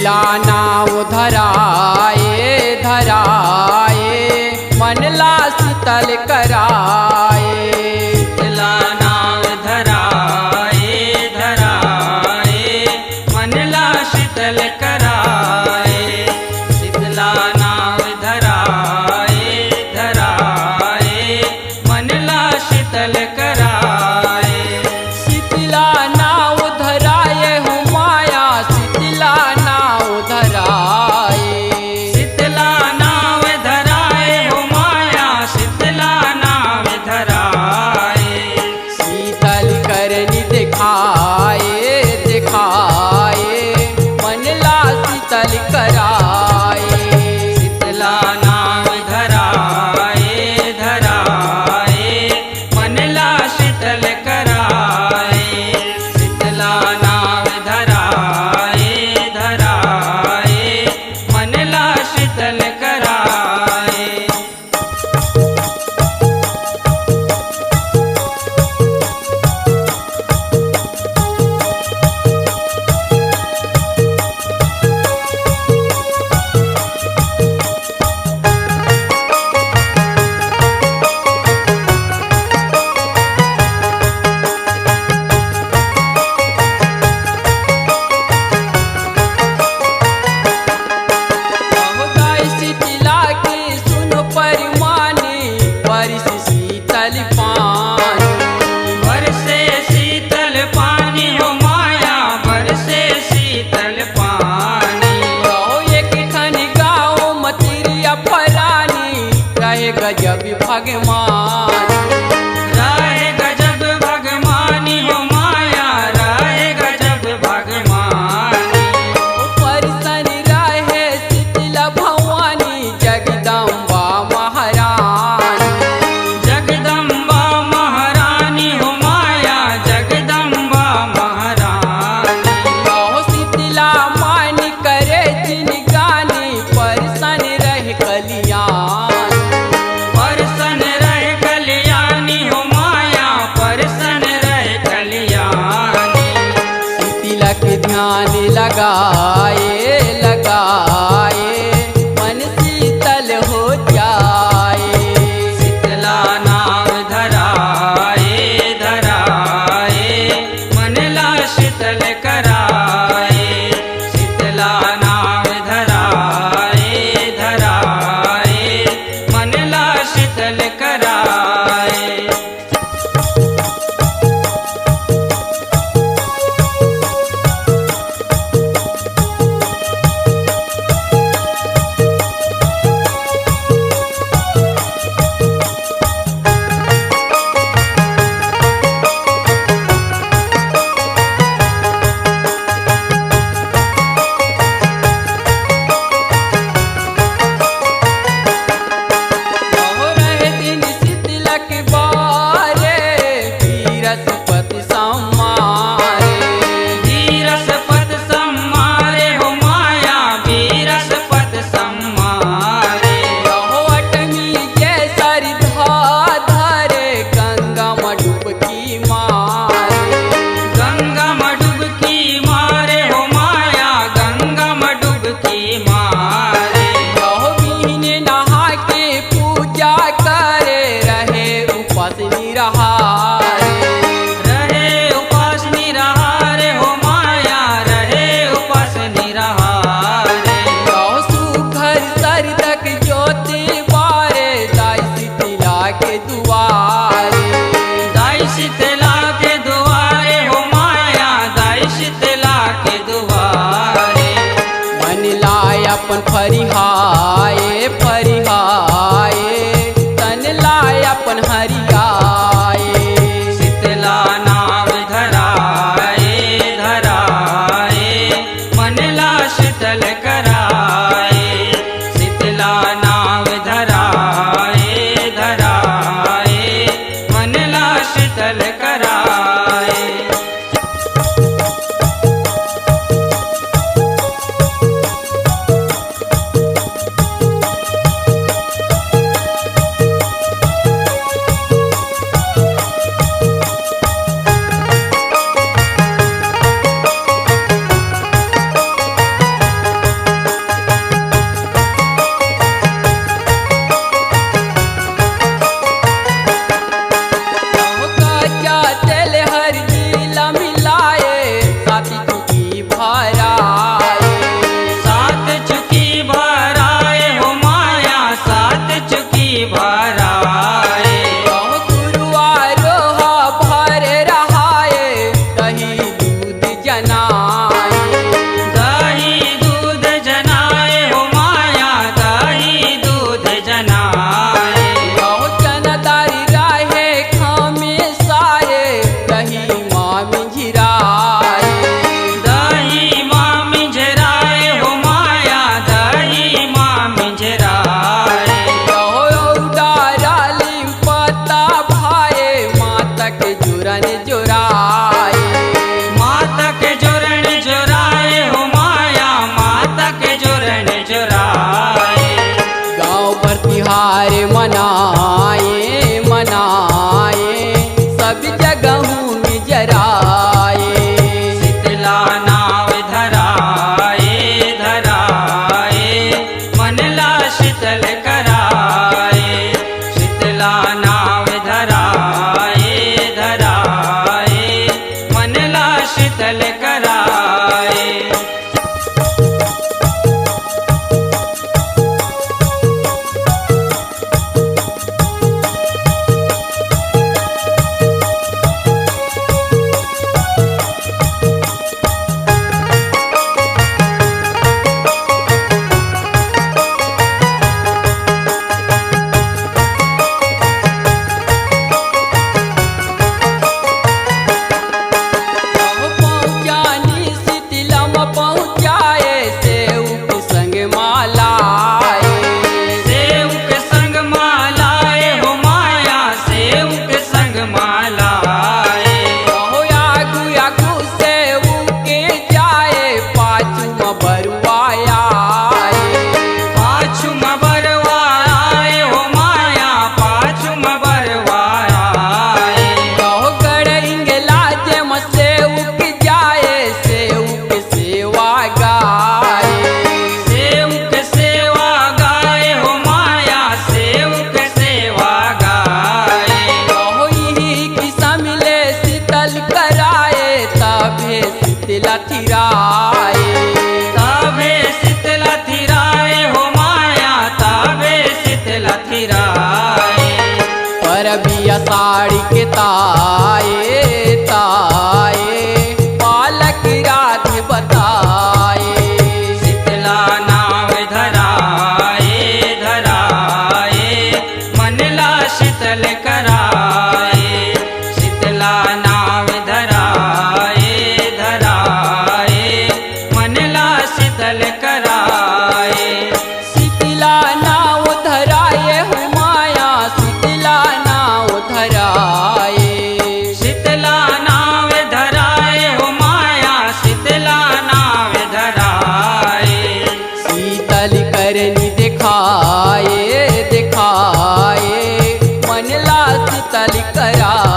शीतला नाव धराए धराए मनला शीतल कराए। शीतला नाव धराए धराए मनला शीतल कराए। शीतला नाव धराए धराए मनला शीतल कराए। शीतला नाव धराए हो माया शीतला नाव धराए। शीतला नाव धराए हो माया शीतला नाव धराए। शीतल करनी दिखाए दिखाए मनला शीतल कराए। शीतला नाव धराए धराए मनला शीतल कराए। शीतला नाव धराए धराए मनला शीतल कराए। गाय शीतला के सुनो परिमानी परिस शीतल पानी। बरसे शीतल पानी हो माया बरसे शीतल पानी। एक ठन गाँव मतिरिया फरानी रहे गजब भगवान। राहे गजब भगवानी हो माया राहे गजब भगवानी। परिसन रहे शीतला भवानी जगदम्बा महारानी। जगदम्बा महारानी हो माया जगदम्बा महारानी। शीतला मान करे जिन गानी परिसन रहे कलियान। परसन रहे कल्याणी हो माया परसन रहे कल्याणी। शीतला के ध्यान लगाए लगाए मन शीतल हो जाए। शीतला नाव धराए धराए मनला शीतल कराए। शीतला नाव धराए धराए मनला शीतल कराए। रहे दिन शीतला के बारे बृहस्पति सम्मारे। वीरसपत सम्मारे हो माया वीरसपत सम्मारे। अटमी जैसर धरे गंगा में डुबकी मारे। गंगा में डुबकी मारे हो माया गंगा में डुबकी मारे। बीने नहा के पूजा करे रहे उपास निराहारे। रहे उपास निराहारे हो माया रहे उपास निराहारे। सुघर सर तक ज्योति बारे दाई शीतला के दुआरे। दाई शीतला के दुआरे हो माया दाई शीतला के दुआरे। मन लाय अपन फरिहाए फरिहाए तन लाय अपन हरियाए। शीतला नाव धराए धराए मनला शीतल कराए। शीतला नाव धराए धराए मनला शीतल कराए। बिया साड़ी के ताए ताए बालक राधे बताए। शीतला नाव धराए धराए मनला शीतल कराए। शीतला नाव धराए धराए मनला शीतल कराए। शीतला नाव धराए हो माया शीतला नाव धराए। शीतला नाव धराए हो माया शीतला नाव धराए। शीतल करनी दिखाए दिखाए मनला शीतल कराए।